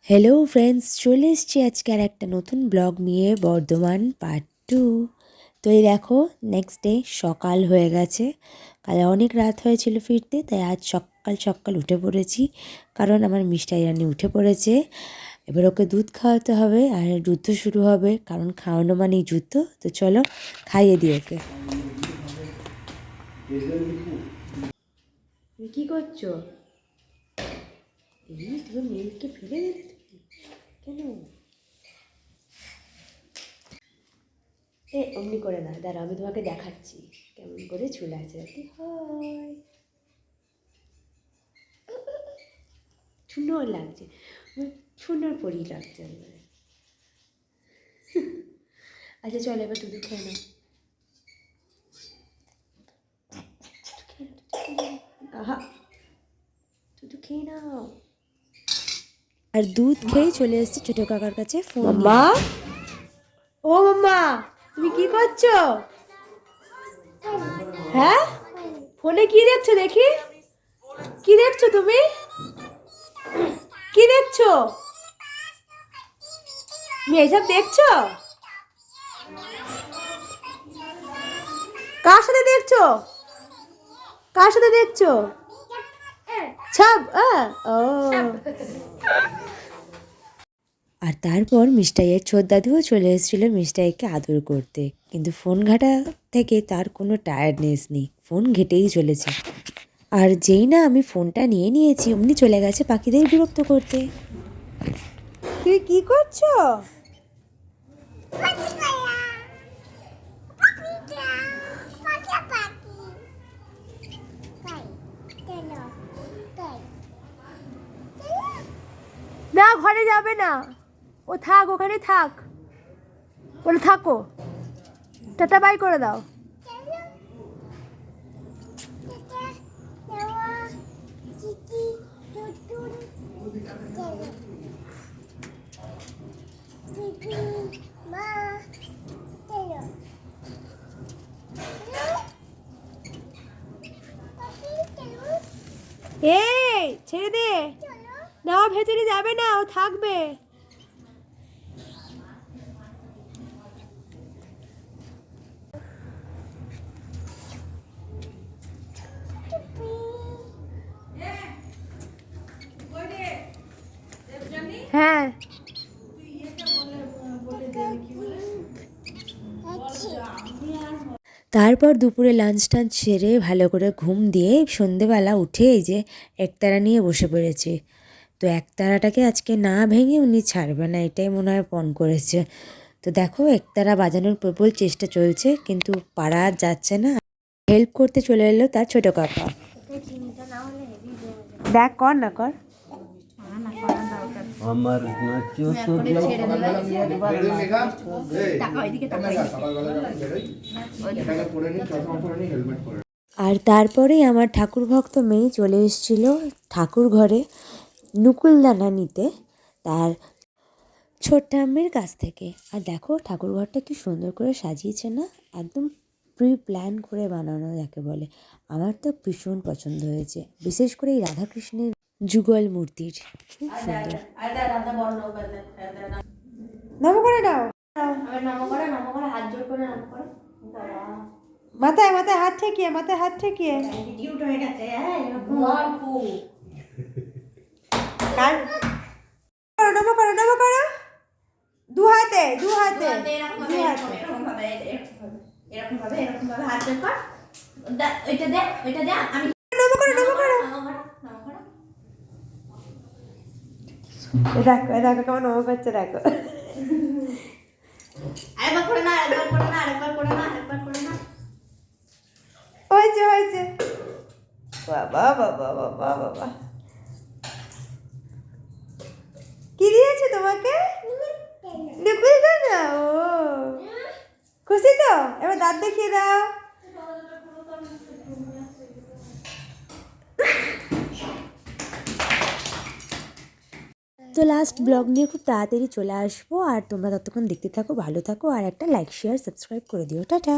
Hello friends, চলে এসেছি আজকে আর একটা নতুন ব্লগ নিয়ে, বর্ধমান পার্ট 2। তো এই দেখো, নেক্সট ডে সকাল হয়ে গেছে। কাল অনেক রাত হয়েছিল ফিরতে, তাই আজ সকাল সকাল উঠে পড়েছি, কারণ আমার মিষ্টাই রানী উঠে পড়েছে। এবার ওকে দুধ খাওয়াতে হবে, আর যুদ্ধ শুরু হবে, কারণ খাওয়ানো মানেই যুদ্ধ। তো চলো খাইয়ে দিই ওকে। কি করছো? তুমি মেয়েকে ফেলে দিলে কেন? অমনি করে না, দাঁড়া আমি তোমাকে দেখাচ্ছি কেমন করে চুল আঁচড়াতে হয়। সুন্দর লাগছে, সুন্দর পরি লাগছে আমার। আচ্ছা চলো এবার দুধ খেয়ে নাও। আহা, দুধ খেয়ে নাও। আর দুধ খেয়ে চলে এসেছি ছোটো কাকার কাছে ফোন। মা, ও মাম্মা, তুমি কি করছো? হ্যাঁ, ফোনে কি দেখছো দেখি? কি দেখছো তুমি? কি দেখছো? তুমি এইসব দেখছো? কার সাথে দেখছো? কার সাথে দেখছো? ছাপ ও। আর তারপর মিষ্টাইয়ের ছোট দাদুও চলে এসেছিলো মিষ্টাইকে আদর করতে, কিন্তু ফোন ঘাটা থেকে তার কোনো টায়ার্ডনেস নেই, ফোন ঘেটেই চলেছে। আর যেই না আমি ফোনটা নিয়ে নিয়েছি, অমনি চলে গেছে পাখিদের বিরক্ত করতে। তুই কি করছো? না, ঘরে যাবে না, ও থাক, ওখানে থাক, বলে থাকো, টাটা বাই করে দাও। এই ছেড়ে দে না, ও ভেতরে যাবে না, ও থাকবে। হ্যাঁ, তারপর দুপুরে লাঞ্চ টাঞ্চ সেরে ভালো করে ঘুম দিয়ে সন্ধেবেলা উঠে এই যে একতারা নিয়ে বসে পড়েছে। তো একতারাটাকে আজকে না ভেঙে উনি ছাড়বে না, এটাই মনে হয় পণ করেছে। তো দেখো, একতারা বাজানোর প্রবল চেষ্টা চলছে, কিন্তু পারা আর যাচ্ছে না। হেল্প করতে চলে এলো তার ছোট কাকা। দেখ, কর না কর। আমার আর তারপরেই আমার ঠাকুর ভক্ত মেয়ে চলে এসেছিল ঠাকুর ঘরে নুকুলদানা নিতে তার ছোট্টাম্মের কাছ থেকে। আর দেখো ঠাকুর ঘরটা কি সুন্দর করে সাজিয়েছে না, একদম প্রি প্ল্যান করে বানানো যাকে বলে। আমার তো ভীষণ পছন্দ হয়েছে, বিশেষ করে এই রাধাকৃষ্ণের যুগল মূর্তির, খুব সুন্দর। নম করে দাও, মাথায় মাথায় হাত ঠেকিয়ে, মাথায় হাত ঠেকিয়ে। নম করো, নম করো, দু হাতে, দু হাতে, দু হাতে। এরকম ভাবে এরকম ভাবে হাত বের কর, ওইটা দে, ওইটা দে, আমি নম করো, নম করো। রাখো রাখো, কেমন নম করছে রাখো। আরেকবার করে না, আরেকবার করে না, আরেকবার করে না, আরেকবার করে না। হয়েছে হয়েছে। বাবা বাবা বাবা বাবা, কি দিয়েছে তোমাকে? নুকুলদানা। ও খুশি তো? এবার দাঁত দেখিয়ে দাও। তো লাস্ট ব্লগ নিয়ে খুব তাড়াতাড়ি চলে আসবো, আর তোমরা ততক্ষণ দেখতে থাকো, ভালো থাকো, আর একটা লাইক শেয়ার সাবস্ক্রাইব করে দিও। টাটা।